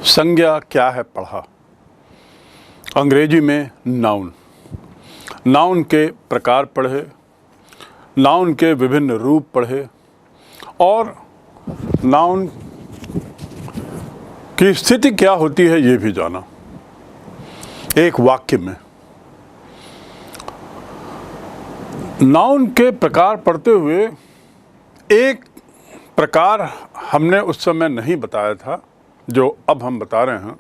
संज्ञा क्या है पढ़ा। अंग्रेजी में नाउन, नाउन के प्रकार पढ़े, नाउन के विभिन्न रूप पढ़े और नाउन की स्थिति क्या होती है ये भी जाना। एक वाक्य में नाउन के प्रकार पढ़ते हुए एक प्रकार हमने उस समय नहीं बताया था जो अब हम बता रहे हैं,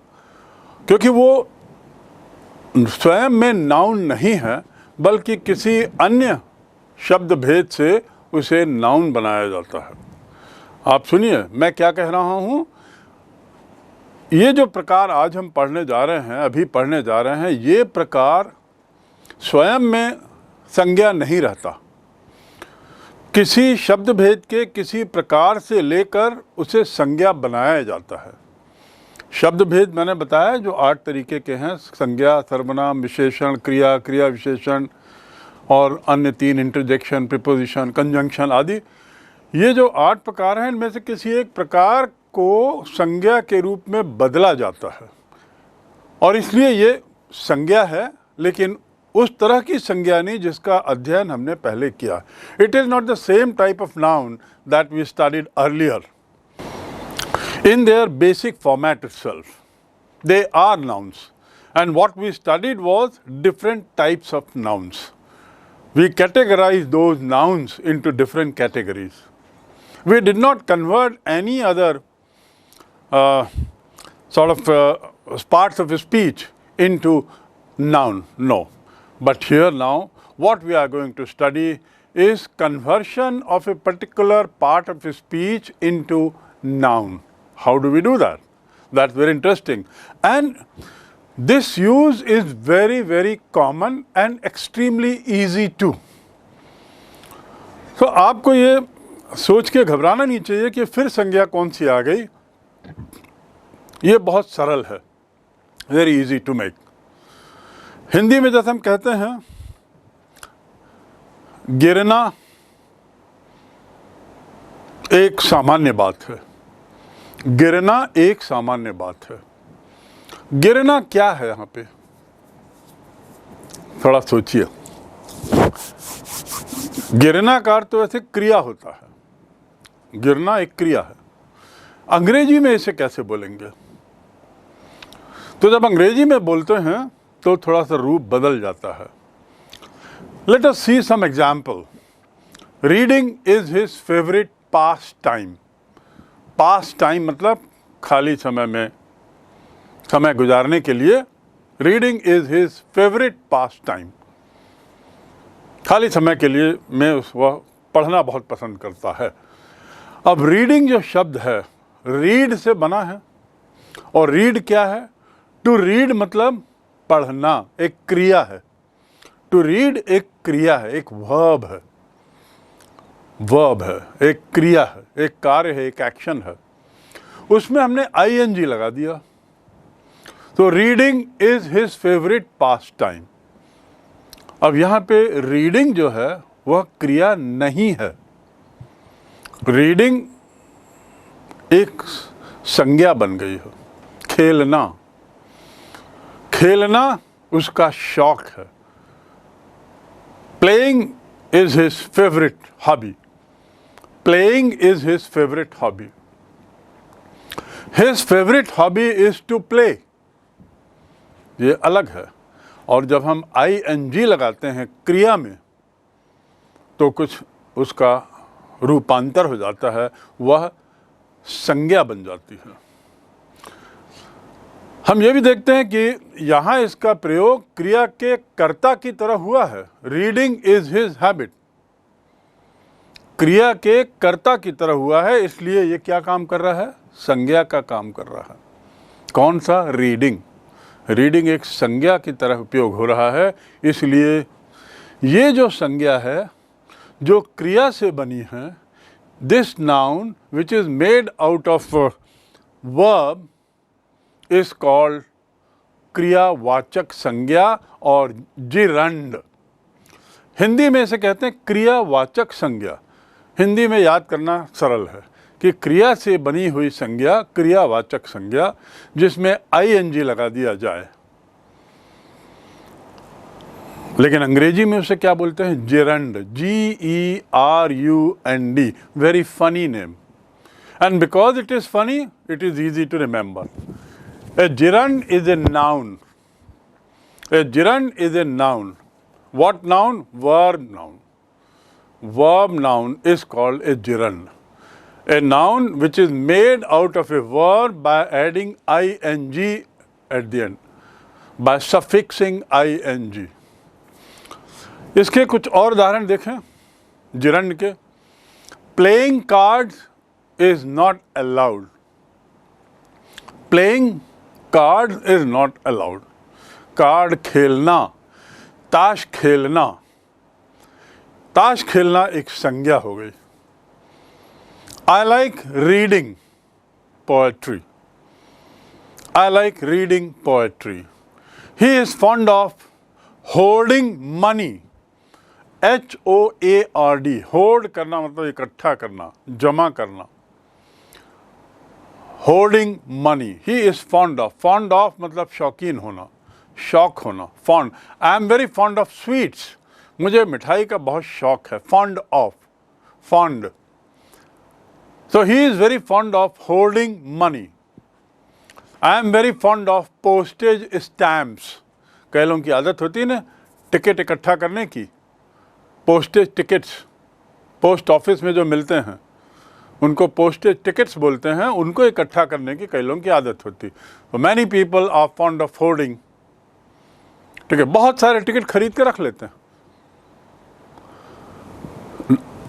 क्योंकि वो स्वयं में नाउन नहीं है बल्कि किसी अन्य शब्द भेद से उसे नाउन बनाया जाता है। आप सुनिए मैं क्या कह रहा हूँ। ये जो प्रकार आज हम पढ़ने जा रहे हैं, अभी पढ़ने जा रहे हैं, ये प्रकार स्वयं में संज्ञा नहीं रहता। किसी शब्द भेद के किसी प्रकार से लेकर उसे संज्ञा बनाया जाता है। शब्द भेद मैंने बताया जो 8 तरीके के हैं, संज्ञा, सर्वनाम, विशेषण, क्रिया, क्रिया विशेषण और अन्य 3 इंटरजेक्शन, प्रीपोजिशन, कंजंक्शन आदि। ये जो 8 प्रकार हैं इनमें से किसी एक प्रकार को संज्ञा के रूप में बदला जाता है और इसलिए ये संज्ञा है, लेकिन उस तरह की संज्ञा नहीं जिसका अध्ययन हमने पहले किया। It is not the same type of noun that we studied earlier in their basic format itself. They are nouns, and what we studied was different types of nouns. We categorized those nouns into different categories. We did not convert any other parts of speech into noun, no. But here now what we are going to study is conversion of a particular part of speech into noun. How do we do that? That's very interesting. And this use is very, very common and extremely easy too. So आपको ये सोच के घबराना नहीं चाहिए कि फिर संज्ञा कौन सी आ गई। ये बहुत सरल है, very easy to make. Hindi में जैसे हम कहते हैं गिरना एक सामान्य बात है। गिरना एक सामान्य बात है। गिरना क्या है यहाँ पे, थोड़ा सोचिए। गिरना का अर्थ तो ऐसे क्रिया होता है। गिरना एक क्रिया है। अंग्रेजी में इसे कैसे बोलेंगे? तो जब अंग्रेजी में बोलते हैं तो थोड़ा सा रूप बदल जाता है। Let us see some example. Reading is his favourite pastime. Pastime मतलब खाली समय में समय गुजारने के लिए reading is his favourite pastime. खाली समय के लिए वह पढ़ना बहुत पसंद करता है। अब रीडिंग जो शब्द है रीड से बना है और रीड क्या है? टू रीड मतलब पढ़ना, एक क्रिया है। टू रीड एक क्रिया है, एक वर्ब है। वर्ब है, एक क्रिया है, एक कार्य है, एक एक्शन है। उसमें हमने ING लगा दिया। तो reading is his favourite pass time. अब यहाँ पे रीडिंग जो है वह क्रिया नहीं है। रीडिंग एक संज्ञा बन गई है। खेलना, खेलना उसका शौक है। Playing is his favourite hobby. Playing is his favorite hobby. His favorite hobby is to play. ये अलग है। और जब हम ING लगाते हैं क्रिया में तो कुछ उसका रूपांतर हो जाता है, वह संज्ञा बन जाती है। हम ये भी देखते हैं कि यहाँ इसका प्रयोग क्रिया के कर्ता की तरह हुआ है। Reading is his habit. क्रिया के कर्ता की तरह हुआ है, इसलिए ये क्या काम कर रहा है? संज्ञा का काम कर रहा है। कौन सा? रीडिंग। रीडिंग एक संज्ञा की तरह उपयोग हो रहा है, इसलिए ये जो संज्ञा है जो क्रिया से बनी है, this noun which is made out of verb is called क्रियावाचक संज्ञा और जिरंड। हिंदी में इसे कहते हैं क्रियावाचक संज्ञा। हिंदी में याद करना सरल है। कि क्रिया से बनी हुई संज्ञा क्रियावाचक संज्ञा जिसमें आईएनजी लगा दिया जाए। लेकिन अंग्रेजी में उसे क्या बोलते हैं? Gerund, GERUND, very funny name, and because it is funny it is easy to remember. A gerund is a noun. A gerund is a noun. What noun? Verb noun. Verb noun is called a gerund. A noun which is made out of a verb by adding ing at the end, by suffixing ing. इसके कुछ और उदाहरण देखें gerund के। Playing cards is not allowed. Playing cards is not allowed. Card खेलना, ताश खेलना, ताश खेलना एक संज्ञा हो गई। I like reading poetry. I like reading poetry. He is fond of hoarding money. HOARD, horde करना मतलब इकट्ठा करना, जमा करना। Hoarding money. He is fond of, fond of मतलब शौकीन होना, शौक होना। Fond, I am very fond of sweets, मुझे मिठाई का बहुत शौक है। Fond of, fond. So he is very fond of holding money. I am very fond of postage stamps. कई लोगों की आदत होती है ना टिकट इकट्ठा करने की। पोस्टेज टिकट्स, पोस्ट ऑफिस में जो मिलते हैं उनको पोस्टेज टिकट्स बोलते हैं। उनको इकट्ठा करने की कई लोगों की आदत होती है। Many people are fond of holding. ठीक है, बहुत सारे टिकट खरीद के रख लेते हैं।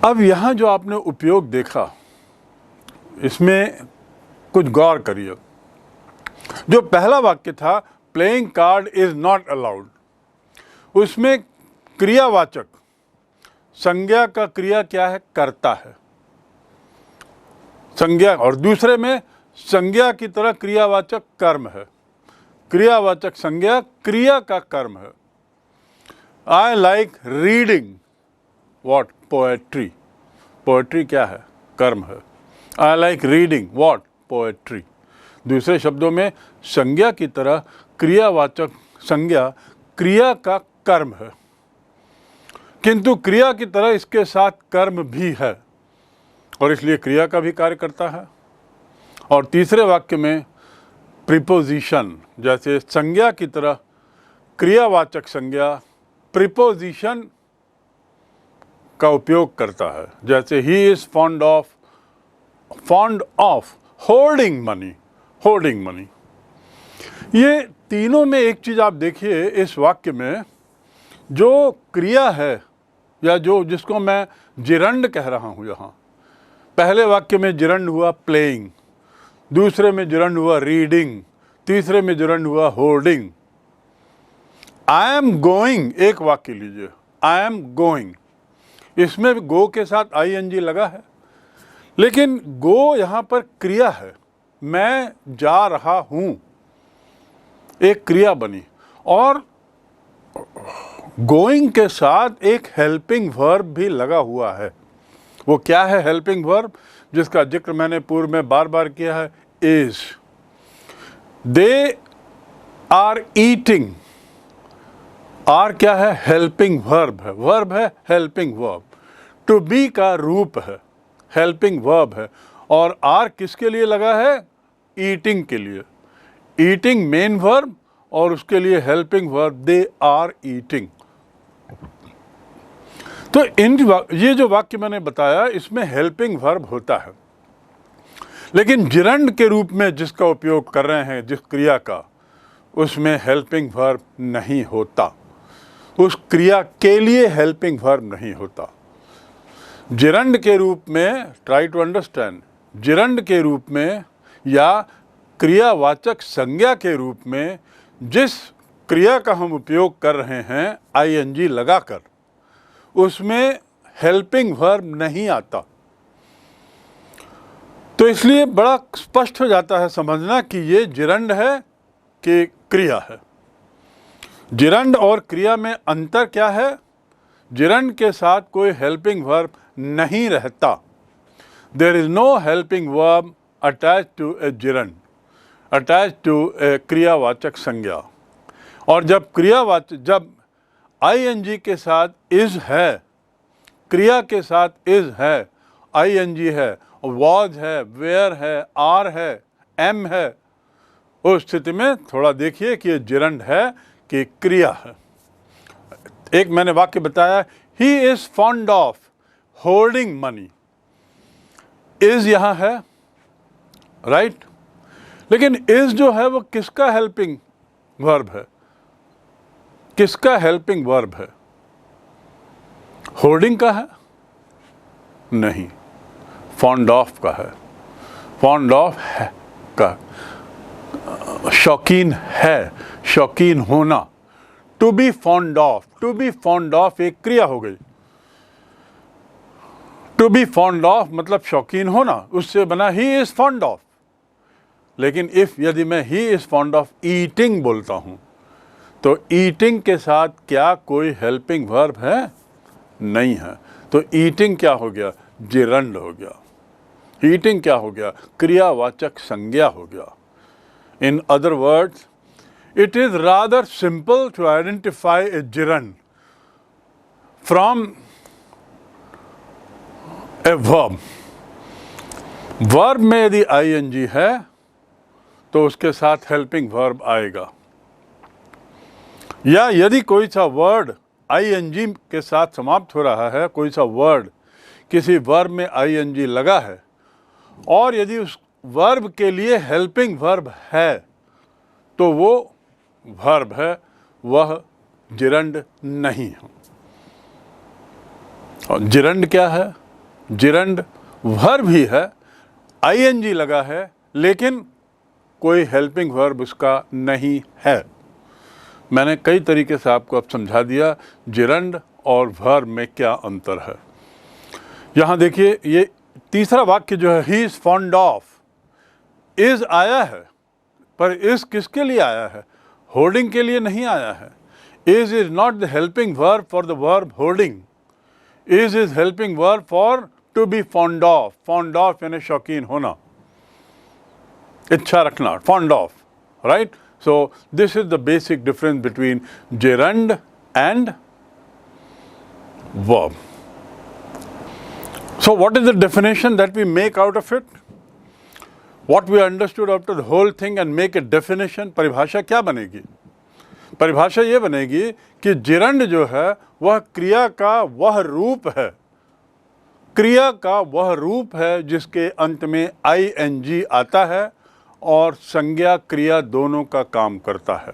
अब यहां जो आपने उपयोग देखा इसमें कुछ गौर करिए। जो पहला वाक्य था playing card is not allowed, उसमें क्रियावाचक संज्ञा का क्रिया क्या है? करता है संज्ञा। और दूसरे में संज्ञा की तरह क्रियावाचक कर्म है। क्रियावाचक संज्ञा क्रिया का कर्म है। I like reading what? Poetry. Poetry क्या है? कर्म है। I like reading what? Poetry. दूसरे शब्दों में संज्ञा की तरह क्रियावाचक संज्ञा क्रिया का कर्म है, किंतु क्रिया की तरह इसके साथ कर्म भी है और इसलिए क्रिया का भी कार्य करता है। और तीसरे वाक्य में प्रीपोजिशन, जैसे संज्ञा की तरह क्रियावाचक संज्ञा प्रीपोजिशन का उपयोग करता है। जैसे he is fond of holding money, holding money. ये तीनों में एक चीज आप देखिए इस वाक्य में, जो क्रिया है या जो जिसको मैं जिरंड कह रहा हूं यहाँ। पहले वाक्य में जिरंड हुआ प्लेइंग, दूसरे में जिरंड हुआ रीडिंग, तीसरे में जिरंड हुआ होल्डिंग। आई एम गोइंग, एक वाक्य लीजिए, आई एम गोइंग, इसमें गो के साथ ING लगा है, लेकिन गो यहाँ पर क्रिया है। मैं जा रहा हूं, एक क्रिया बनी। और गोइंग के साथ एक हेल्पिंग वर्ब भी लगा हुआ है। वो क्या है हेल्पिंग वर्ब? जिसका जिक्र मैंने पूर्व में बार बार किया है, is. They are eating. Are क्या है? हेल्पिंग वर्ब है। वर्ब है हेल्पिंग वर्ब। टू बी का रूप है, हेल्पिंग वर्ब है। और आर किसके लिए लगा है? ईटिंग के लिए। ईटिंग मेन वर्ब और उसके लिए helping verb, they are eating. तो ये जो वाक्य मैंने बताया इसमें हेल्पिंग वर्ब होता है, लेकिन जिरंड के रूप में जिसका उपयोग कर रहे हैं जिस क्रिया का, उसमें हेल्पिंग वर्ब नहीं होता। उस क्रिया के लिए हेल्पिंग वर्ब नहीं होता। जिरंड के रूप में, ट्राई टू अंडरस्टैंड, जिरंड के रूप में या क्रियावाचक संज्ञा के रूप में जिस क्रिया का हम उपयोग कर रहे हैं ING लगाकर, उसमें हेल्पिंग वर्ब नहीं आता। तो इसलिए बड़ा स्पष्ट हो जाता है समझना कि ये जिरंड है कि क्रिया है। जिरंड और क्रिया में अंतर क्या है? जिरंड के साथ कोई हेल्पिंग वर्ब नहीं रहता। There is no helping verb attach to a gerund, attach to a क्रियावाचक संज्ञा। और जब आईएनजी के साथ इज है, क्रिया के साथ इज है, आईएनजी है, वॉज है, वेयर है, आर है, एम है, उस स्थिति में थोड़ा देखिए कि ये जिरंड है कि क्रिया है। एक मैंने वाक्य बताया, he is fond of holding money, is यहां है, राइट? लेकिन इज जो है वो किसका हेल्पिंग वर्ब है? किसका हेल्पिंग वर्ब है? होल्डिंग का है? नहीं, फॉन्ड ऑफ का है। फॉन्ड ऑफ है का, शौकीन है, शौकीन होना। To be fond of, to be fond of एक क्रिया हो गई। टू बी फॉन्ड ऑफ मतलब शौकीन होना, उससे बना ही इज फॉन्ड ऑफ। लेकिन यदि मैं he is fond of eating बोलता हूं, तो ईटिंग के साथ क्या कोई हेल्पिंग वर्ब है? नहीं है। तो ईटिंग क्या हो गया? जिरंड हो गया। ईटिंग क्या हो गया? क्रियावाचक संज्ञा हो गया। In other words, it is rather simple to identify a gerund from a verb. Verb में यदि ing है तो उसके साथ हेल्पिंग वर्ब आएगा, या यदि कोई सा वर्ड ing के साथ समाप्त हो रहा है, कोई सा वर्ड किसी वर्ब में ing लगा है और यदि उस वर्ब के लिए हेल्पिंग वर्ब है तो वो वर्ब है, वह जिरंड नहीं है। और जिरंड क्या है? जिरंड वर्ब ही है, आईएनजी लगा है, लेकिन कोई हेल्पिंग वर्ब उसका नहीं है। मैंने कई तरीके से आपको अब समझा दिया जिरंड और वर्ब में क्या अंतर है। यहाँ देखिए, ये तीसरा वाक्य जो है, he is fond of, is आया है, पर इज किसके लिए आया है? होल्डिंग के लिए नहीं आया है। Is not the helping verb for the verb holding. Is helping verb for to be fond of. Fond of यानी शौकीन होना, इच्छा रखना, fond of, right? So this is the basic difference between gerund and verb. So what is the definition that we make out of it? What we understood out of the whole thing and make a definition, परिभाषा क्या बनेगी? परिभाषा ये बनेगी कि gerund जो है वह क्रिया का वह रूप है, क्रिया का वह रूप है जिसके अंत में ing आता है और संज्ञा क्रिया दोनों का काम करता है।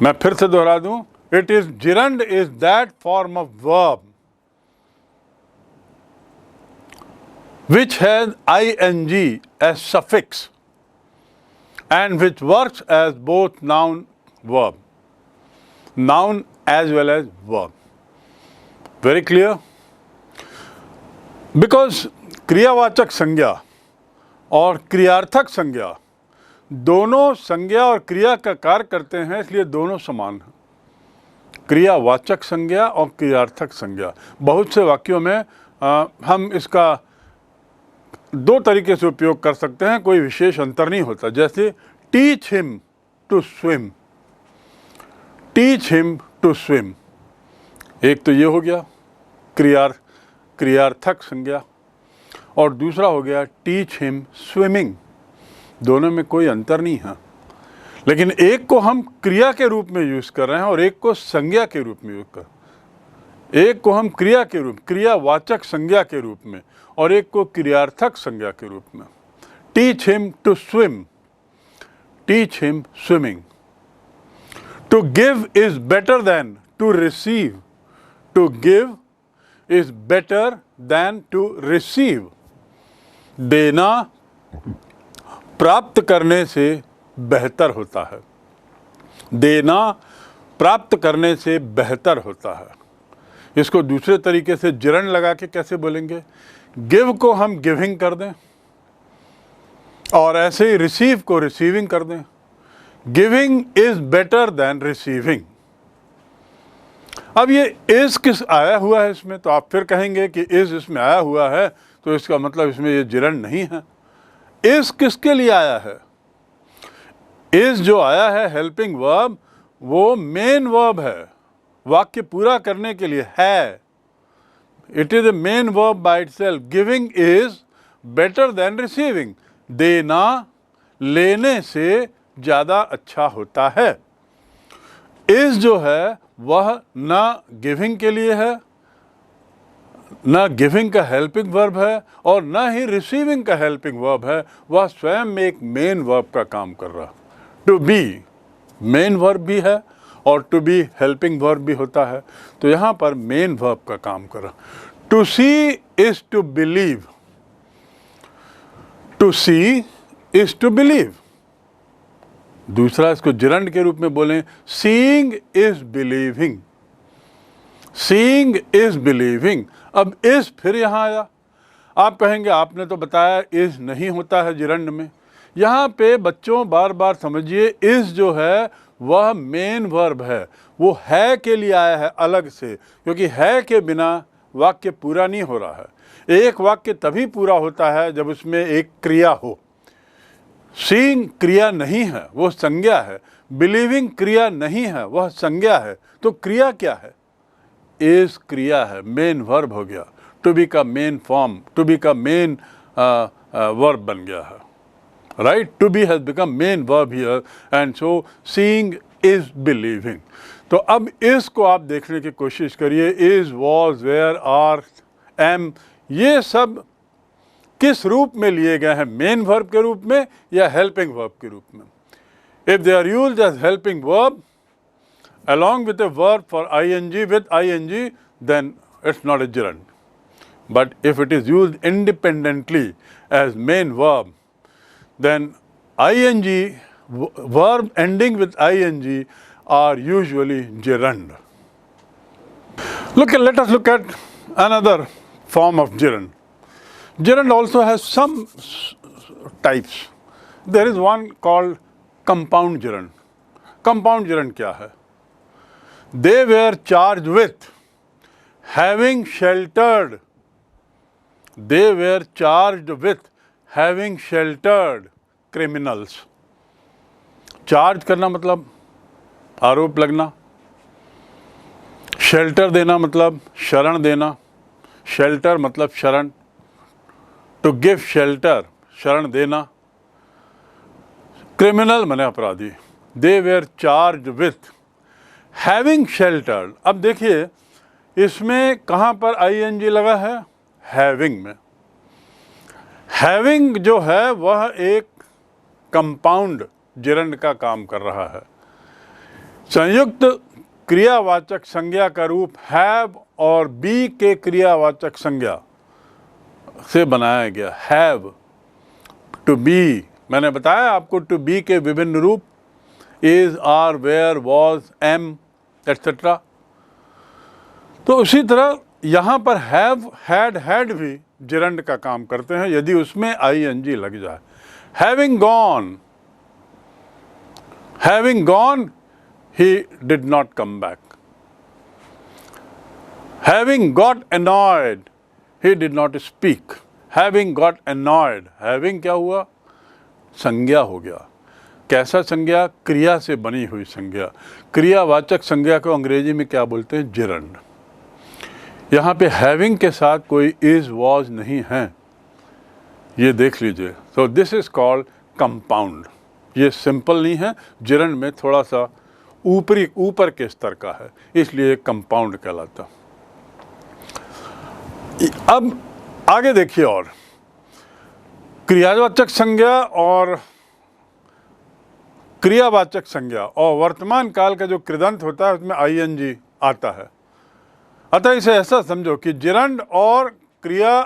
मैं फिर से दोहरा दूं, it is gerund is that form of verb which has ing as suffix and which works as both noun verb, noun as well as verb. Very clear? Because क्रियावाचक संज्ञा और क्रियार्थक संज्ञा दोनों संज्ञा और क्रिया का कार्य करते हैं, इसलिए दोनों समान हैं। क्रियावाचक संज्ञा और क्रियार्थक संज्ञा। बहुत से वाक्यों में हम इसका दो तरीके से उपयोग कर सकते हैं, कोई विशेष अंतर नहीं होता। जैसे teach him to swim, teach him to swim, एक तो ये हो गया क्रियार्थक संज्ञा, और दूसरा हो गया टीच हिम स्विमिंग। दोनों में कोई अंतर नहीं है, लेकिन एक को हम क्रिया के रूप में यूज कर रहे हैं और एक को संज्ञा के रूप में यूज कर, एक को हम क्रिया के रूप, क्रियावाचक संज्ञा के रूप में, और एक को क्रियार्थक संज्ञा के रूप में। Teach him to swim, teach him swimming. To give is better than to receive, to give is better than to receive. देना प्राप्त करने से बेहतर होता है, देना प्राप्त करने से बेहतर होता है। इसको दूसरे तरीके से जिरंड लगा के कैसे बोलेंगे? गिव को हम गिविंग कर दें और ऐसे ही रिसीव को रिसीविंग कर दें। Giving is better then receiving. अब ये इज किस आया हुआ है इसमें, तो आप फिर कहेंगे कि इज इसमें आया हुआ है तो इसका मतलब इसमें ये जिरंड नहीं है। इज किसके लिए आया है? इज जो आया है हेल्पिंग वर्ब, वो मेन वर्ब है, वाक्य पूरा करने के लिए है। It is a main verb by itself. Giving is better then receiving. देना लेने से ज़्यादा अच्छा होता है। इज जो है वह ना गिविंग के लिए है, ना गिविंग का हेल्पिंग वर्ब है और ना ही रिसीविंग का हेल्पिंग वर्ब है। वह स्वयं में एक मेन वर्ब का काम कर रहा। टू बी मेन वर्ब भी है और टू बी हेल्पिंग वर्ब भी होता है, तो यहाँ पर मेन वर्ब का काम कर रहा। To see is to believe. To see is to believe. दूसरा इसको जिरंड के रूप में बोलें, seeing is believing. Seeing is believing. अब इज फिर यहाँ आया। आप कहेंगे आपने तो बताया इज नहीं होता है जिरंड में। यहाँ पे बच्चों बार बार समझिए, इज जो है वह मेन वर्ब है, वो है के लिए आया है अलग से, क्योंकि है के बिना वाक्य पूरा नहीं हो रहा है। एक वाक्य तभी पूरा होता है जब उसमें एक क्रिया हो। सीइंग क्रिया नहीं है, वो संज्ञा है। बिलीविंग क्रिया नहीं है, वह संज्ञा है। तो क्रिया क्या है? इज क्रिया है, मेन वर्ब हो गया। टू बी का मेन फॉर्म, टू बी का मेन वर्ब बन गया है, right? To be has become main verb here and so seeing is believing. तो अब इस को आप देखने की कोशिश करिए। Is, was, were, are, am, ये सब किस रूप में लिए गए हैं? मेन वर्ब के रूप में या हेल्पिंग वर्ब के रूप में? If they are used as helping verb along with a verb for ing with ing, then it's not a gerund. But if it is used independently as main verb, then ing, verb ending with ing are usually gerund. Let us look at another form of gerund. Gerund also has some types. There is one called compound gerund. Compound gerund क्या है? They were charged with having sheltered. They were charged with having sheltered criminals. Charge करना मतलब आरोप लगना, shelter देना मतलब शरण देना। शेल्टर मतलब शरण, टू गिव शेल्टर, शरण देना। क्रिमिनल माने अपराधी। They were charge with having sheltered. अब देखिए इसमें कहाँ पर ing लगा है? हैविंग में। हैविंग जो है वह एक कंपाउंड जिरंड का काम कर रहा है। संयुक्त क्रियावाचक संज्ञा का रूप हैव और बी के क्रियावाचक संज्ञा से बनाया गया। हैव, टू बी, मैंने बताया आपको टू बी के विभिन्न रूप, is, are, were, was, am etcetera. तो उसी तरह यहाँ पर हैव, हैड, हैड भी जिरंड का काम करते हैं यदि उसमें ing लग जाए। Having gone, having gone he did not come back. Having got annoyed, he did not speak. Having got annoyed, having क्या हुआ? संज्ञा हो गया। कैसा संज्ञा? क्रिया से बनी हुई संज्ञा। क्रियावाचक संज्ञा को अंग्रेजी में क्या बोलते हैं? जिरंड। यहाँ पे हैविंग के साथ कोई इज, वॉज नहीं है, ये देख लीजिए। तो दिस इज कॉल्ड कंपाउंड। ये सिंपल नहीं है, जिरंड में थोड़ा सा ऊपर के स्तर का है, इसलिए कंपाउंड कहलाता। अब आगे देखिए, और क्रियावाचक संज्ञा और क्रियावाचक संज्ञा और वर्तमान काल का जो कृदंत होता है उसमें ing आता है। अतः इसे ऐसा समझो कि जिरंड और क्रिया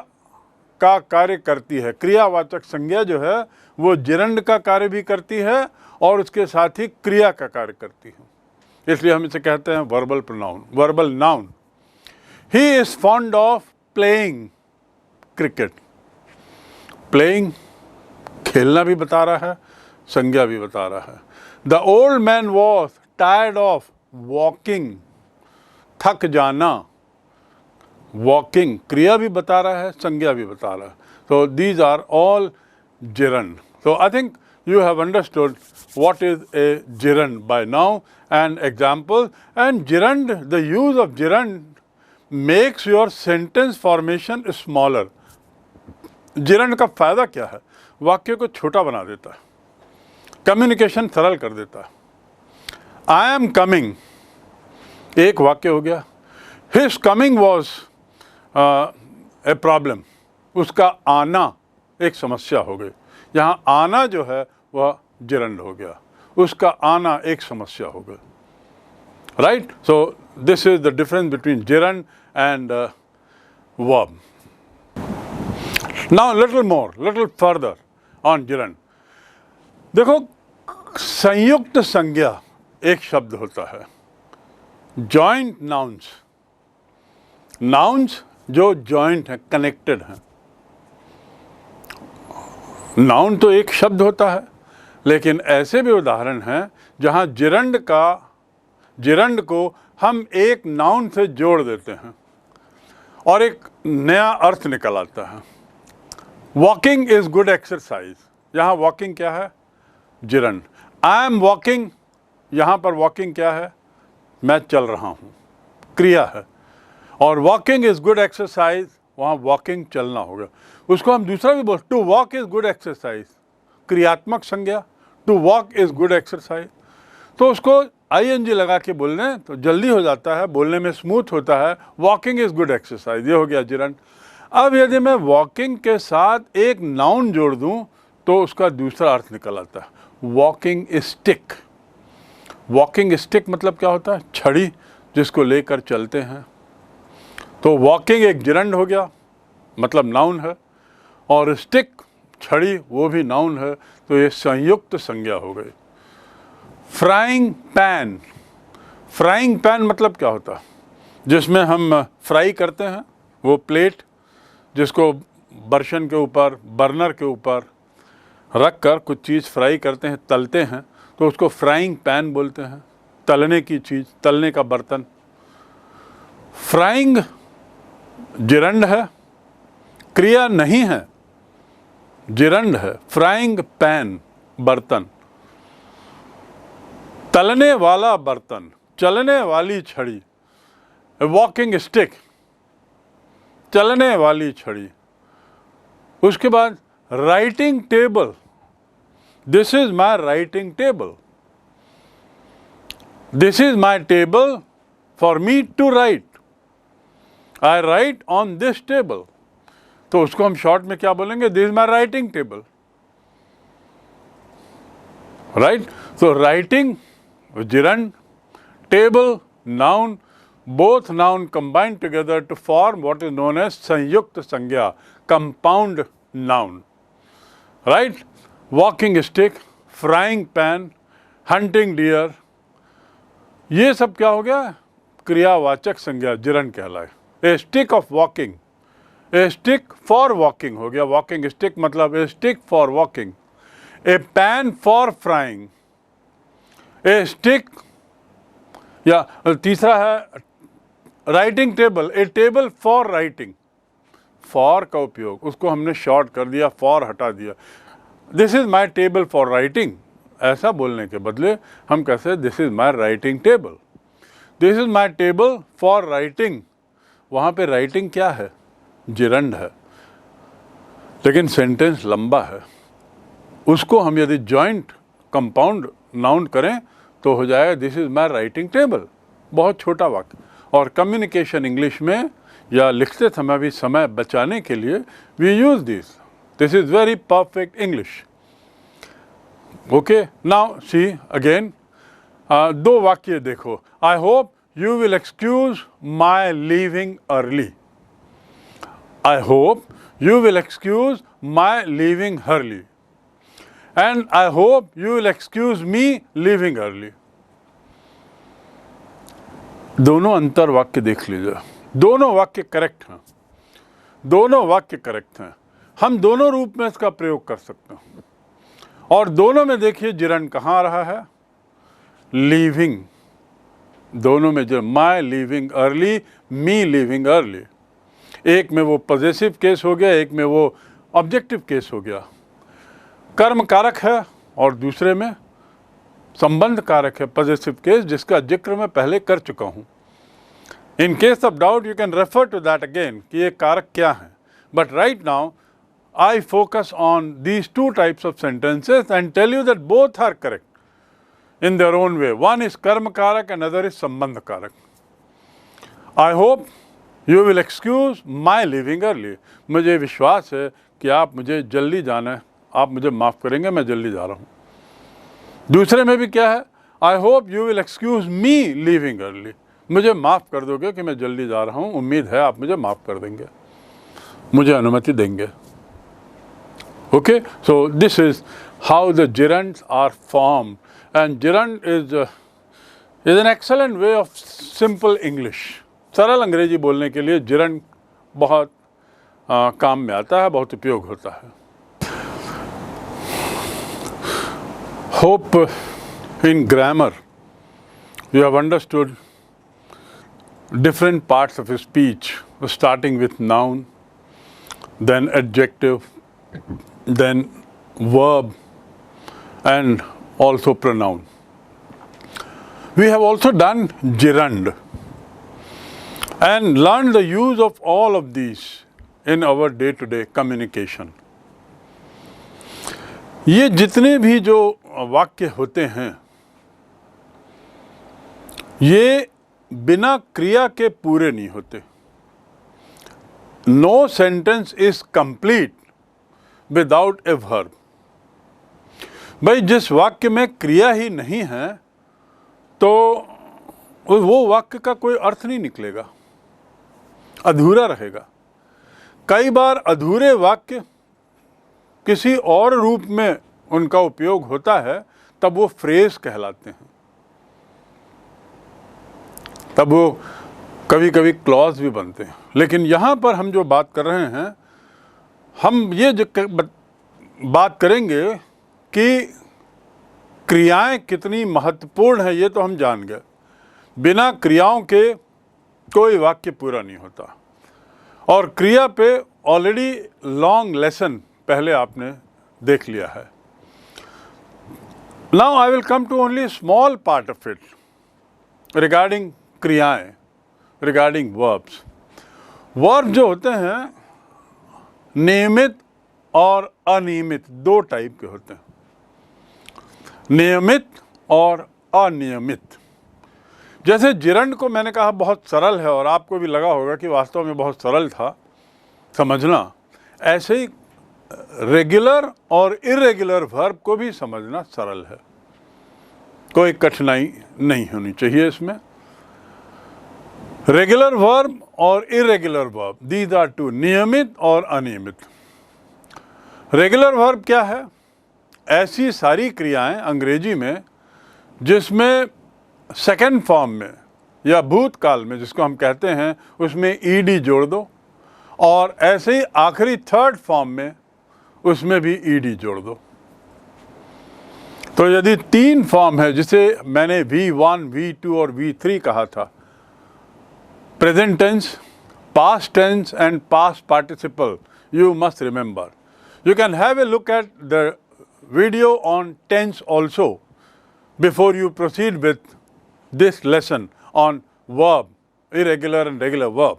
का कार्य करती है। क्रियावाचक संज्ञा जो है वो जिरंड का कार्य भी करती है और उसके साथ ही क्रिया का कार्य करती है। इसलिए हम इसे कहते हैं verbal pronoun, verbal noun. He is fond of playing cricket. Playing खेलना भी बता रहा है, संज्ञा भी बता रहा है। The old man was tired of walking, थक जाना। वॉकिंग क्रिया भी बता रहा है, संज्ञा भी बता रहा है. So these are all gerund. So I think you have understood what is a gerund by now and example. And gerund, the use of gerund makes your sentence formation smaller. gerund का फायदा क्या है? वाक्य को छोटा बना देता है, कम्युनिकेशन सरल कर देता है. आई एम कमिंग एक वाक्य हो गया. His coming was a problem, उसका आना एक समस्या हो गई. यहाँ आना जो है वह gerund हो गया, उसका आना एक समस्या हो गई. Right. So this is the difference between gerund and verb. Now little further on gerund. देखो, संयुक्त संज्ञा एक शब्द होता है, जॉइंट नाउन्स. नाउन्स जो जॉइंट है, कनेक्टेड हैं. नाउन तो एक शब्द होता है, लेकिन ऐसे भी उदाहरण हैं जहां gerund को हम एक नाउन से जोड़ देते हैं और एक नया अर्थ निकल आता है. वॉकिंग इज गुड एक्सरसाइज, यहाँ वॉकिंग क्या है? gerund. आई एम वॉकिंग, यहाँ पर वॉकिंग क्या है? मैं चल रहा हूँ, क्रिया है. और वॉकिंग इज गुड एक्सरसाइज, वहाँ वॉकिंग चलना होगा. उसको हम दूसरा भी बोलते, to walk is good exercise, क्रियात्मक संज्ञा. To walk is good exercise, तो उसको ING लगा के बोलने तो जल्दी हो जाता है, बोलने में स्मूथ होता है. वॉकिंग इज गुड एक्सरसाइज, ये हो गया gerund. अब यदि मैं वॉकिंग के साथ एक नाउन जोड़ दूं तो उसका दूसरा अर्थ निकल आता है, वॉकिंग स्टिक. वॉकिंग स्टिक मतलब क्या होता है? छड़ी जिसको लेकर चलते हैं. तो वॉकिंग एक gerund हो गया, मतलब नाउन है, और स्टिक छड़ी वो भी नाउन है, तो ये संयुक्त संज्ञा हो गई. Frying pan. फ्राइंग पैन मतलब क्या होता है? जिसमें हम फ्राई करते हैं, वो प्लेट जिसको बर्तन के ऊपर, बर्नर के ऊपर रख कर कुछ चीज़ फ्राई करते हैं, तलते हैं, तो उसको फ्राइंग पैन बोलते हैं. तलने की चीज़, तलने का बर्तन. फ्राइंग gerund है, क्रिया नहीं है, gerund है. फ्राइंग पैन बर्तन, तलने वाला बर्तन, चलने वाली छड़ी. वॉकिंग स्टिक, चलने वाली छड़ी. उसके बाद writing table. This is my writing table. This is my table for me to write. I write on this table. तो उसको हम शॉर्ट में क्या बोलेंगे? This is my writing table. Right. So writing gerund, table noun, both noun combined together to form what is known as संयुक्त संज्ञा, compound noun. Right. Walking stick, frying pan, hunting deer, ये सब क्या हो गया? क्रियावाचक संज्ञा, gerund कहलाए. A stick of walking, a stick for walking हो गया. walking stick मतलब a stick for walking. A pan for frying, A stick. या तीसरा है writing table, A table for writing. For का उपयोग, उसको हमने शॉर्ट कर दिया, फॉर हटा दिया. This is my table for writing, ऐसा बोलने के बदले हम कहते हैं this is my writing table. This is my table for writing. वहाँ पे राइटिंग क्या है? gerund है, लेकिन सेंटेंस लंबा है. उसको हम यदि जॉइंट कंपाउंड नाउन करें तो हो जाएगा this is my writing table, बहुत छोटा वाक्य. और कम्युनिकेशन इंग्लिश में या लिखते समय भी समय बचाने के लिए we use this. This is very perfect English. Okay. Now see again, दो वाक्य देखो. I hope you will excuse my leaving early. I hope you will excuse my leaving early. And I hope you will excuse me leaving early. दोनों अंतर वाक्य देख लीजिए. दोनों वाक्य करेक्ट हैं, दोनों वाक्य करेक्ट हैं. हम दोनों रूप में इसका प्रयोग कर सकते हैं. और दोनों में देखिए gerund कहाँ आ रहा है? लीविंग. दोनों में जो माई लीविंग अर्ली, मी लीविंग अर्ली. एक में वो पॉजेसिव केस हो गया, एक में वो ऑब्जेक्टिव केस हो गया। कर्म कारक है और दूसरे में संबंध कारक है पॉजेसिव केस, जिसका जिक्र मैं पहले कर चुका हूँ। In case of doubt you can refer to that again कि ये कारक क्या है। But right now I focus on these two types of sentences and tell you that both are correct in their own way. One is karma karak and another is sambandh karak. I hope you will excuse my leaving early. मुझे विश्वास है कि आप मुझे जल्दी जाना है, आप मुझे माफ़ करेंगे, मैं जल्दी जा रहा हूँ। दूसरे में भी क्या है, I hope you will excuse me leaving early. मुझे माफ़ कर दोगे कि मैं जल्दी जा रहा हूँ, उम्मीद है आप मुझे माफ़ कर देंगे, मुझे अनुमति देंगे। Okay, so this is how the gerunds are formed, and gerund is an excellent way of simple English. सरल अंग्रेजी बोलने के लिए gerund बहुत काम में आता है, बहुत उपयोग होता है। Hope in grammar you have understood different parts of a speech, starting with noun, then adjective, then verb and also pronoun. We have also done gerund and learned the use of all of these in our day-to-day communication. ये जितने भी जो वाक्य होते हैं, ये बिना क्रिया के पूरे नहीं होते। No sentence is complete without a verb. भाई जिस वाक्य में क्रिया ही नहीं है तो वो वाक्य का कोई अर्थ नहीं निकलेगा, अधूरा रहेगा। कई बार अधूरे वाक्य किसी और रूप में उनका उपयोग होता है, तब वो फ्रेज कहलाते हैं, तब वो कभी कभी क्लॉज भी बनते हैं। लेकिन यहाँ पर हम जो बात कर रहे हैं, हम ये जो बात करेंगे कि क्रियाएं कितनी महत्वपूर्ण है, ये तो हम जान गए। बिना क्रियाओं के कोई वाक्य पूरा नहीं होता, और क्रिया पे ऑलरेडी लॉन्ग लेसन पहले आपने देख लिया है। Now I will come to only small part of it regarding क्रियाएं, रिगार्डिंग वर्ब्स। वर्ब जो होते हैं नियमित और अनियमित दो टाइप के होते हैं, नियमित और अनियमित। जैसे जिरंड को मैंने कहा बहुत सरल है और आपको भी लगा होगा कि वास्तव में बहुत सरल था समझना, ऐसे ही रेगुलर और इरेगुलर वर्ब को भी समझना सरल है, कोई कठिनाई नहीं होनी चाहिए इसमें। रेगुलर वर्ब और irregular verb, these are two, नियमित और अनियमित। रेगुलर वर्ब क्या है? ऐसी सारी क्रियाएं अंग्रेजी में जिसमें सेकंड फॉर्म में या भूतकाल में, जिसको हम कहते हैं, उसमें ईडी जोड़ दो, और ऐसे ही आखिरी थर्ड फॉर्म में उसमें भी ईडी जोड़ दो। तो यदि तीन फॉर्म है, जिसे मैंने V1, V2 और V3 कहा था, present tense, past tense and past participle, you must remember. You can have a look at the video on tense also before you proceed with this lesson on verb, irregular and regular verb.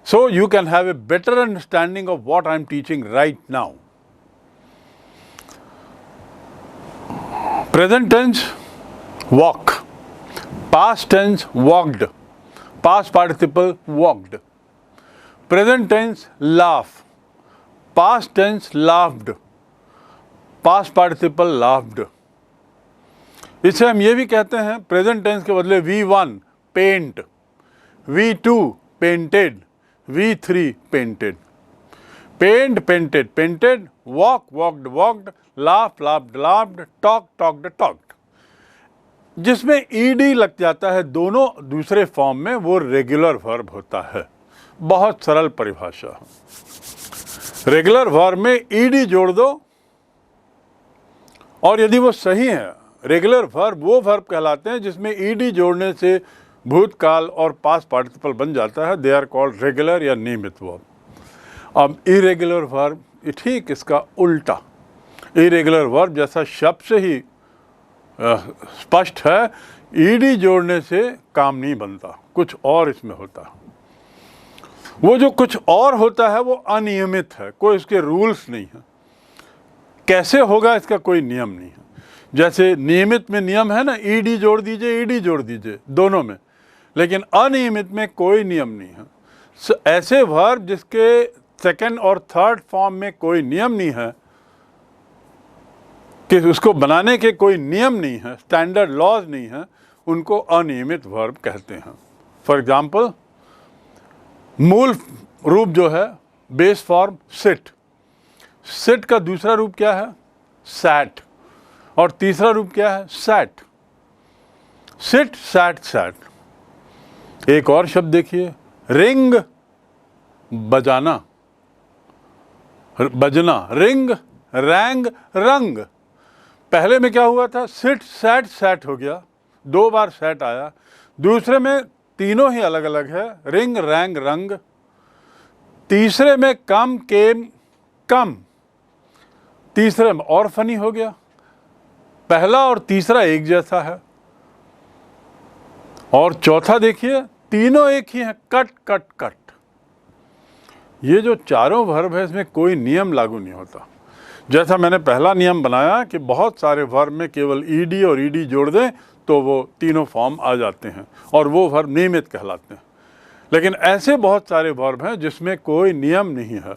So you can have a better understanding of what I am teaching right now. Present tense, walk. Past tense, walked. Past participle, walked. Present tense, laugh. Past tense, laughed. Past participle, laughed. इसे हम ये भी कहते हैं, present tense के बदले V1 paint, V2 painted, V3 painted. Paint painted painted, walk walked walked, laugh laughed laughed, talk talked talked. जिसमें ED लग जाता है दोनों दूसरे फॉर्म में, वो रेगुलर वर्ब होता है। बहुत सरल परिभाषा। रेगुलर वर्ब में ईडी जोड़ दो, और यदि वो सही है, रेगुलर वर्ब वो वर्ब कहलाते हैं जिसमें ईडी जोड़ने से भूतकाल और पास्ट पार्टिसिपल बन जाता है, दे आर कॉल्ड रेगुलर या नियमित वर्ब। अब इरेगुलर वर्ब ठीक इसका उल्टा, इरेगुलर वर्ब जैसा शब्द से ही स्पष्ट है, ईडी जोड़ने से काम नहीं बनता, कुछ और इसमें होता है। वो जो कुछ और होता है वो अनियमित है, कोई इसके रूल्स नहीं है, कैसे होगा इसका कोई नियम नहीं है। जैसे नियमित में नियम है ना, ईडी जोड़ दीजिए, ईडी जोड़ दीजिए दोनों में, लेकिन अनियमित में कोई नियम नहीं है। ऐसे वर्ब जिसके सेकंड और थर्ड फॉर्म में कोई नियम नहीं है, कि उसको बनाने के कोई नियम नहीं है, स्टैंडर्ड लॉज नहीं है, उनको अनियमित वर्ब कहते हैं। फॉर एग्जाम्पल, मूल रूप जो है बेस फॉर्म सिट, सिट का दूसरा रूप क्या है? सैट, और तीसरा रूप क्या है? सैट। Sit, sat, sat. एक और शब्द देखिए, रिंग, बजाना, बजना, रिंग, रैंग, रंग। पहले में क्या हुआ था? सिट, सैट, सैट हो गया, दो बार सैट आया। दूसरे में तीनों ही अलग अलग है, रिंग, रैंग, रंग। तीसरे में कम, केम, कम। तीसरे में और फनी हो गया, पहला और तीसरा एक जैसा है। और चौथा देखिए, तीनों एक ही है, कट, कट, कट। ये जो चारों वर्ब है इसमें कोई नियम लागू नहीं होता। जैसा मैंने पहला नियम बनाया कि बहुत सारे वर्ब में केवल ईडी और ईडी जोड़ दें तो वो तीनों फॉर्म आ जाते हैं और वो वर्ब नियमित कहलाते हैं। लेकिन ऐसे बहुत सारे वर्ब हैं जिसमें कोई नियम नहीं है,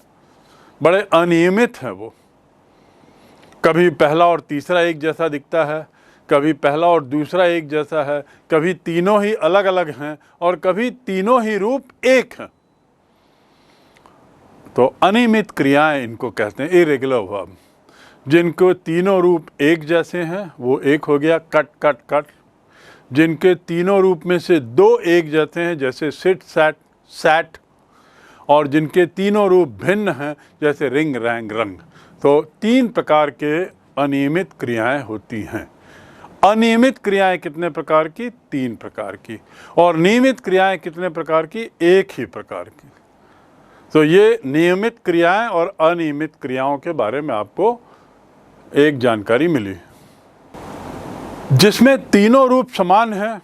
बड़े अनियमित हैं वो। कभी पहला और तीसरा एक जैसा दिखता है, कभी पहला और दूसरा एक जैसा है, कभी तीनों ही अलग अलग हैं और कभी तीनों ही रूप एक हैं। तो अनियमित क्रियाएं इनको कहते हैं, इरेगुलर वर्ब। जिनको तीनों रूप एक जैसे हैं वो एक हो गया, कट, कट, कट। जिनके तीनों रूप में से दो एक जैसे हैं, जैसे सिट, सैट, सैट। और जिनके तीनों रूप भिन्न हैं, जैसे रिंग, रैंग, रंग। तो तीन प्रकार के अनियमित क्रियाएं होती हैं। अनियमित क्रियाएं कितने प्रकार की? तीन प्रकार की। और नियमित क्रियाएं कितने प्रकार की? एक ही प्रकार की। तो ये नियमित क्रियाएं और अनियमित क्रियाओं के बारे में आपको एक जानकारी मिली। जिसमें तीनों रूप समान हैं,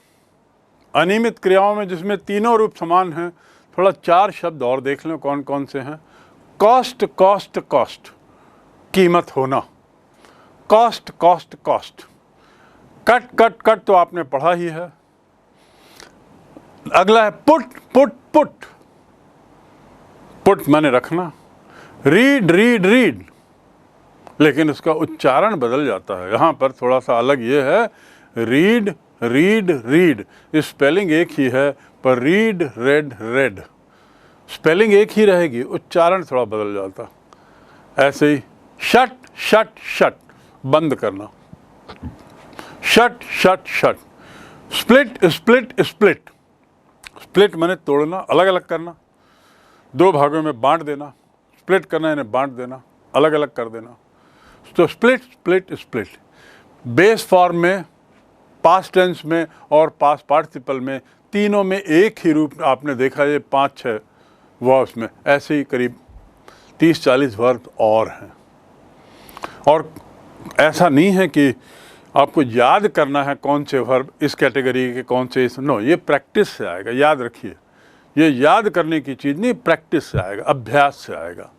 अनियमित क्रियाओं में जिसमें तीनों रूप समान हैं, थोड़ा चार शब्द और देख लें कौन कौन से हैं। कॉस्ट, कॉस्ट, कॉस्ट, कीमत होना। Cost, cost, cost. Cut, cut, cut तो आपने पढ़ा ही है। अगला है पुट, पुट, पुट। पुट माने रखना। रीड, रीड, रीड, लेकिन उसका उच्चारण बदल जाता है। यहाँ पर थोड़ा सा अलग ये है, रीड, रीड, रीड। स्पेलिंग एक ही है पर रीड, रेड, रेड। स्पेलिंग एक ही रहेगी, उच्चारण थोड़ा बदल जाता। ऐसे ही शट, शट, शट, बंद करना। Shut, shut, shut. Split, split, split. Split माने तोड़ना, अलग अलग करना, दो भागों में बांट देना। स्प्लिट करना यानी बांट देना, अलग अलग कर देना। तो split, split, split. Base form में, पास्ट टेंस में और पास्ट पार्टिसिपल में, तीनों में एक ही रूप आपने देखा। ये 5-6 वर्ब्स में ऐसे ही करीब 30-40 वर्ब और हैं। और ऐसा नहीं है कि आपको याद करना है कौन से वर्ब इस कैटेगरी के, कौन से इस, नो, ये प्रैक्टिस से आएगा। याद रखिए, ये याद करने की चीज़ नहीं, प्रैक्टिस से आएगा, अभ्यास से आएगा।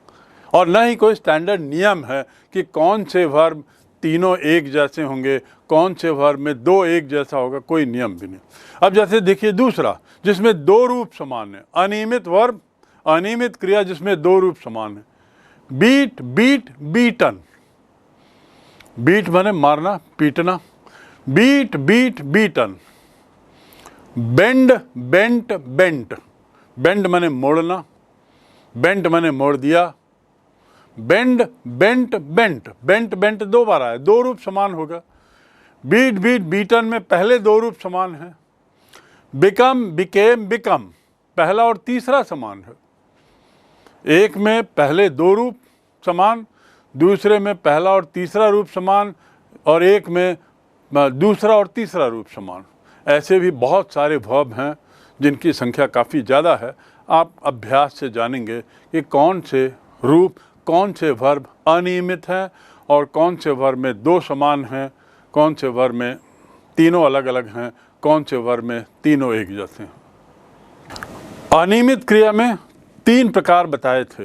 और न ही कोई स्टैंडर्ड नियम है कि कौन से वर्ब तीनों एक जैसे होंगे, कौन से वर्ब में दो एक जैसा होगा, कोई नियम भी नहीं। अब जैसे देखिए दूसरा, जिसमें दो रूप समान है, अनियमित वर्ब, अनियमित क्रिया जिसमें दो रूप समान है। Beat, beat, beaten. बीट माने मारना, पीटना। Beat, beat, beaten. Bend, bent, bent. Bend माने मोड़ना, बेंट माने मोड़ दिया। Bend, bent, bent. Bent, bent दो बार आया, दो रूप समान होगा। बीट, बीट, बीटन में पहले दो रूप समान है। बिकम, बिकेम, बिकम, पहला और तीसरा समान है। एक में पहले दो रूप समान, दूसरे में पहला और तीसरा रूप समान, और एक में दूसरा और तीसरा रूप समान। ऐसे भी बहुत सारे वर्ब हैं जिनकी संख्या काफ़ी ज़्यादा है। आप अभ्यास से जानेंगे कि कौन से रूप, कौन से वर्ब अनियमित हैं और कौन से वर्ब में दो समान हैं, कौन से वर्ब में तीनों अलग अलग हैं, कौन से वर्ब में तीनों एक जैसे हैं। अनियमित क्रिया में 3 प्रकार बताए थे।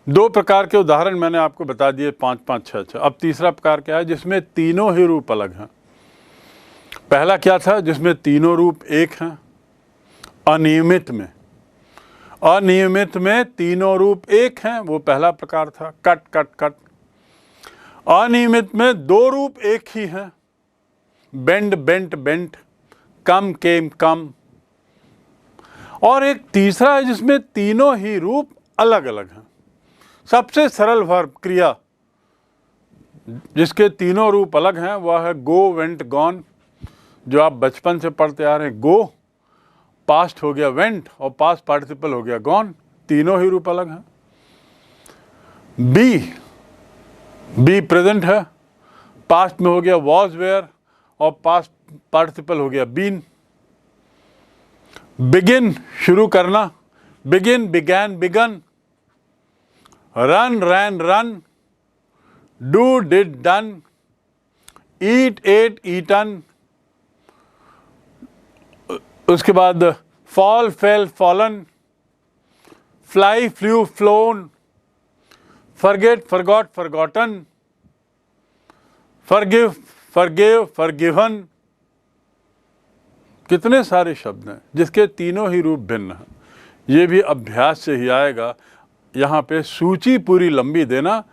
2 प्रकार के उदाहरण मैंने आपको बता दिए, 5 5 6 6। अब तीसरा प्रकार क्या है जिसमें तीनों ही रूप अलग हैं। पहला क्या था जिसमें तीनों रूप एक हैं? अनियमित में, अनियमित में तीनों रूप एक हैं, वो पहला प्रकार था, कट कट कट। अनियमित में 2 रूप एक ही हैं, बेंड बेंट बेंट, कम केम कम। और एक तीसरा है जिसमें तीनों ही रूप अलग अलग हैं। सबसे सरल वर्ब क्रिया जिसके तीनों रूप अलग हैं वह है गो वेंट गॉन, जो आप बचपन से पढ़ते आ रहे हैं। गो पास्ट हो गया वेंट और पास्ट पार्टिसिपल हो गया गॉन, तीनों ही रूप अलग हैं। बी प्रेजेंट है, पास्ट में हो गया वॉज वेयर और पास्ट पार्टिसिपल हो गया बीन। बिगिन शुरू करना, begin began begun. Run ran run, do did done, eat ate eaten. उसके बाद fall fell fallen, fly flew flown, forget forgot forgotten, forgive forgive forgiven. कितने सारे शब्द हैं जिसके तीनों ही रूप भिन्न हैं। ये भी अभ्यास से ही आएगा। यहाँ पे सूची पूरी लंबी देना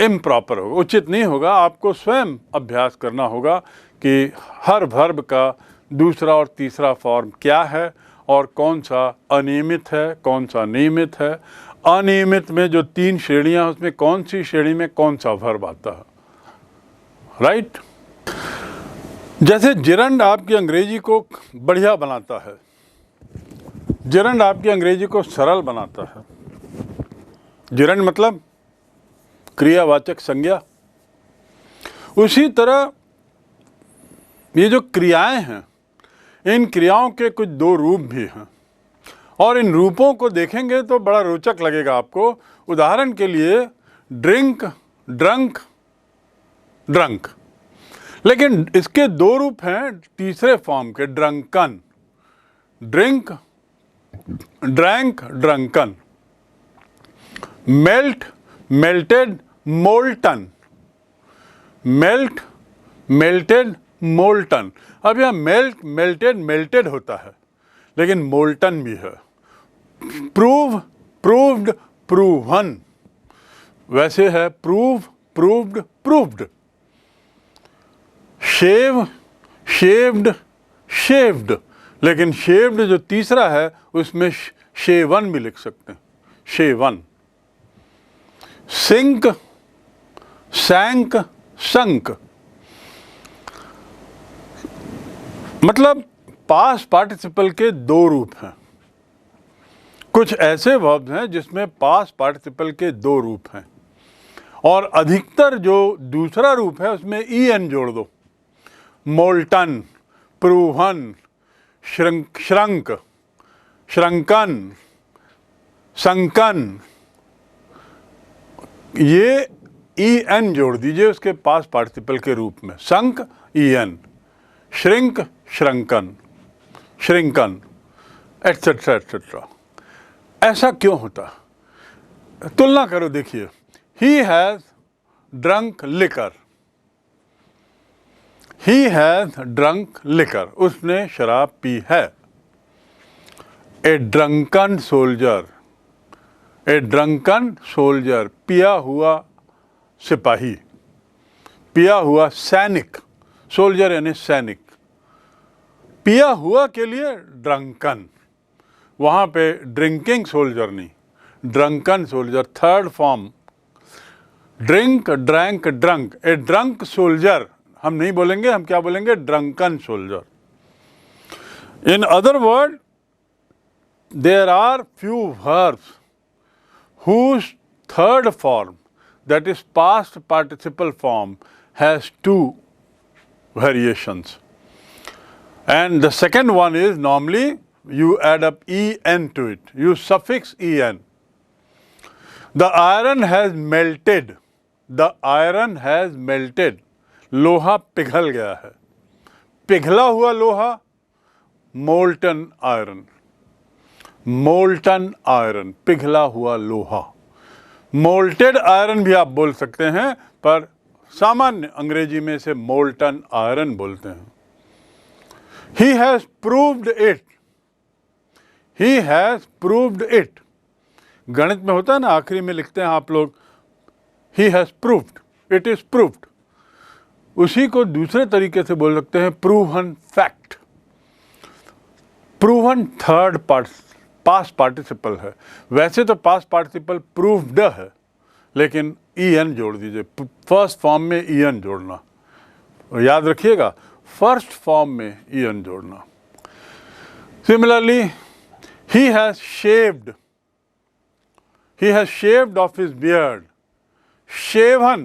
इम्प्रॉपर होगा, उचित नहीं होगा। आपको स्वयं अभ्यास करना होगा कि हर वर्ब का दूसरा और तीसरा फॉर्म क्या है और कौन सा अनियमित है, कौन सा नियमित है। अनियमित में जो 3 श्रेणियाँ, उसमें कौन सी श्रेणी में कौन सा वर्ब आता है, राइट। जैसे जिरंड आपकी अंग्रेजी को बढ़िया बनाता है, जिरंड आपकी अंग्रेजी को सरल बनाता है। जिरंड मतलब क्रियावाचक संज्ञा। उसी तरह ये जो क्रियाएं हैं, इन क्रियाओं के कुछ 2 रूप भी हैं और इन रूपों को देखेंगे तो बड़ा रोचक लगेगा आपको। उदाहरण के लिए ड्रिंक, ड्रंक, ड्रंक। लेकिन इसके 2 रूप हैं तीसरे फॉर्म के, drunken, drink, drank, drunken. Melt, melted, molten, melt, melted, molten. अब यह मेल्ट, मेल्टेड, मेल्टेड होता है, लेकिन मोल्टन भी है। Prove, proved, proven. वैसे है प्रूव, प्रूव्ड, प्रूव्ड। शेव, शेव्ड, शेव्ड। लेकिन शेव्ड जो तीसरा है उसमें शेवन भी लिख सकते हैं, शेवन। सिंक, सैंक, संक। मतलब पास्ट पार्टिसिपल के 2 रूप हैं। कुछ ऐसे वर्ब्स हैं जिसमें पास्ट पार्टिसिपल के 2 रूप हैं और अधिकतर जो दूसरा रूप है उसमें en जोड़ दो। Molten, proven, shrunk, shrunken, sunken. ये en जोड़ दीजिए उसके पास्ट पार्टिसिपल के रूप में। संक, en, shrink, श्रंकन, shrunken, etcetera etcetera. ऐसा क्यों होता? तुलना करो, देखिए। He has drunk liquor, he has drunk liquor. उसने शराब पी है। ए ड्रंकन सोल्जर, ए ड्रंकन सोल्जर, पिया हुआ सिपाही, पिया हुआ सैनिक। सोल्जर यानी सैनिक। पिया हुआ के लिए ड्रंकन, वहाँ पे ड्रिंकिंग सोल्जर नहीं, drunken soldier. Third form drink, drank, drunk. A drunk soldier हम नहीं बोलेंगे, हम क्या बोलेंगे? Drunken soldier. In other word, there are few verbs whose third form, that is past participle form, has 2 variations. And the second one is normally you add up en to it. You suffix en. The iron has melted. The iron has melted. लोहा पिघल गया है. पिघला हुआ लोहा, molten iron. Molten iron, पिघला हुआ लोहा. Molted iron भी आप बोल सकते हैं, पर सामान्य अंग्रेजी में से molten iron बोलते हैं. He has proved it. He has proved it. गणित में होता है ना, आखिरी में लिखते हैं आप लोग He has proved. It is proved. उसी को दूसरे तरीके से बोल सकते हैं proven fact. Proven third past participle है. वैसे तो पास्ट पार्टिसिपल proved है, लेकिन en जोड़ दीजिए. फर्स्ट फॉर्म में en जोड़ना, याद रखिएगा, फर्स्ट फॉर्म में en जोड़ना. Similarly, he has shaved. He has shaved off his beard. Shaven,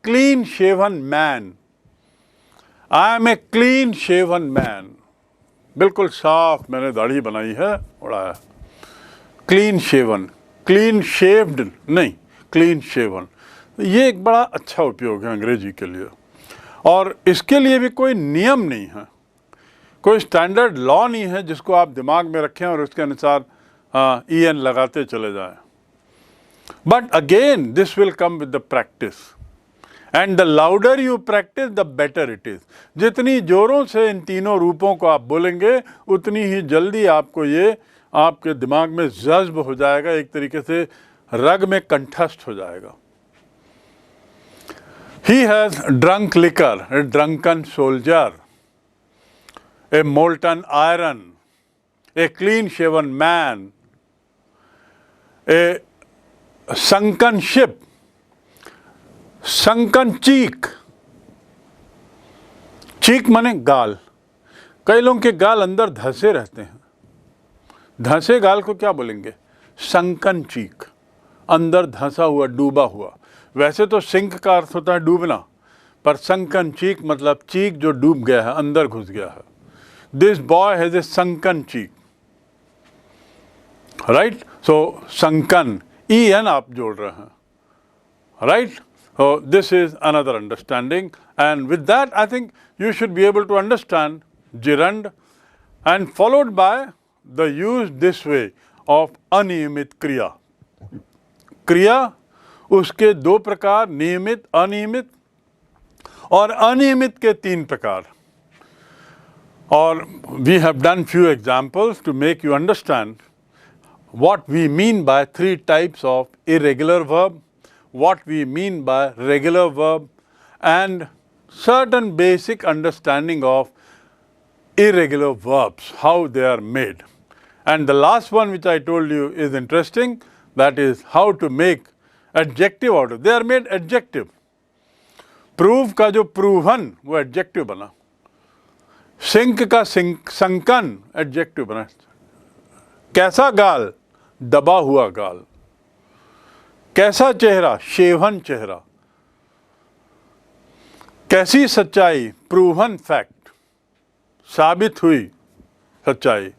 clean shaven man. I am a clean shaven man. बिल्कुल साफ मैंने दाढ़ी बनाई है, उड़ाया. क्लीन शेवन, क्लीन शेव्ड नहीं, क्लीन शेवन. ये एक बड़ा अच्छा उपयोग है अंग्रेजी के लिए, और इसके लिए भी कोई नियम नहीं है, कोई स्टैंडर्ड लॉ नहीं है जिसको आप दिमाग में रखें और उसके अनुसार en लगाते चले जाएं. But again this will come with the practice, and the louder you practice the better it is. जितनी जोरों से इन तीनों रूपों को आप बोलेंगे, उतनी ही जल्दी आपको ये आपके दिमाग में जज्ब हो जाएगा, एक तरीके से रग में कंठस्थ हो जाएगा. He has drunk liquor, a drunken soldier, a molten iron, a clean-shaven man, a sunken ship, sunken cheek. चीक माने गाल. कई लोगों के गाल अंदर धंसे रहते हैं. धंसे गाल को क्या बोलेंगे? संकन चीक, अंदर धंसा हुआ, डूबा हुआ. वैसे तो सिंक का अर्थ होता है डूबना, पर संकन चीक मतलब चीक जो डूब गया है, अंदर घुस गया है. This boy has a sunken cheek, right. So sunken, en आप जोड़ रहे हैं, right. So this is another understanding, and with that I think you should be able to understand gerund, and followed by the use this way of अनियमित क्रिया. क्रिया उसके दो प्रकार, नियमित, अनियमित, और अनियमित के तीन प्रकार. और we have done few examples to make you understand what we mean by three types of irregular verb, what we mean by regular verb, and certain basic understanding of irregular verbs, how they are made. And the last one which I told you is interesting, that is how to make adjective out of. They are made adjective. Prove का जो proven वो adjective बना, sink का sunken adjective बना. कैसा गाल? दबा हुआ गाल. कैसा चेहरा? शेवन चेहरा. कैसी सच्चाई? प्रूवन फैक्ट, साबित हुई सच्चाई.